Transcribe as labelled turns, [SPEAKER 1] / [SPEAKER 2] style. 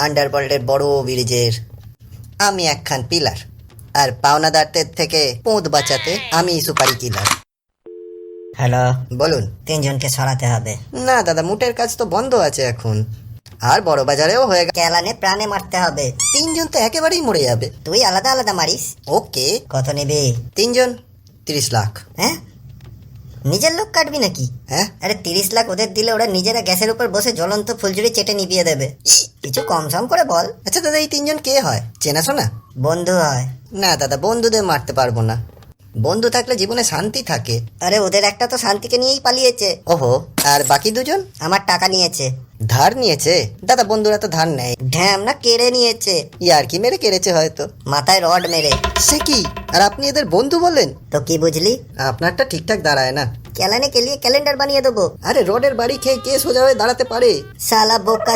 [SPEAKER 1] আন্ডারওয়ার্ল্ডের বড় ব্রিজের আমি একখান পিলার, আর পাওনাদারদের থেকে পোঁত বাঁচাতে আমি সুপারি কিলার।
[SPEAKER 2] হ্যালো,
[SPEAKER 1] বলুন।
[SPEAKER 2] তিনজনকে সরাতে হবে।
[SPEAKER 1] না দাদা, মুটের কাজ তো বন্ধ আছে এখন, আর বড় বাজারেও হয়ে গেল।
[SPEAKER 2] কেলানে প্রাণে মারতে হবে।
[SPEAKER 1] তিনজন তো একেবারেই মরে যাবে।
[SPEAKER 2] তুই আলাদা আলাদা মারিস।
[SPEAKER 1] ওকে।
[SPEAKER 2] কত নিবি?
[SPEAKER 1] তিনজন 30 লাখ।
[SPEAKER 2] হ্যাঁ, নিজের লোক কাটবি নাকি?
[SPEAKER 1] হ্যাঁ,
[SPEAKER 2] আরে 30 লাখ ওদের দিলে ওরা নিজেরা গ্যাসের উপর বসে জ্বলন্ত ফুলঝুরি চেটে নিভিয়ে দেবে। কিছু কম সম করে বল।
[SPEAKER 1] আচ্ছা দাদা, এই তিনজন কে হয়? চেনাশোনা?
[SPEAKER 2] বন্ধু হয়।
[SPEAKER 1] না দাদা, বন্ধুদের মারতে পারবো না। বন্ধু থাকলে জীবনে শান্তি থাকে।
[SPEAKER 2] আরে ওদের একটা তো শান্তিকে নিয়েই পালিয়েছে।
[SPEAKER 1] ওহো, আর বাকি দুজন?
[SPEAKER 2] আমার টাকা নিয়েছে।
[SPEAKER 1] ধার নিয়েছে? দাদা, বন্ধুরা তো ধার নেয়।
[SPEAKER 2] ঢ্যাম না, কেড়ে নিয়েছে।
[SPEAKER 1] ইয়ার কি মেরে কেড়েছে হয়তো।
[SPEAKER 2] মাথায় রড মেরে।
[SPEAKER 1] সে কি? আর আপনি এদের বন্ধু বললেন?
[SPEAKER 2] তো কি বুঝলি?
[SPEAKER 1] আপনারটা ঠিকঠাক দাঁড়ায় না।
[SPEAKER 2] কেলানে কেলিয়ে ক্যালেন্ডার বানিয়ে দেবো।
[SPEAKER 1] আরে রডের বাড়ি খেয়ে কে সোজা হয়ে দাঁড়াতে পারে?
[SPEAKER 2] শালা বোকা।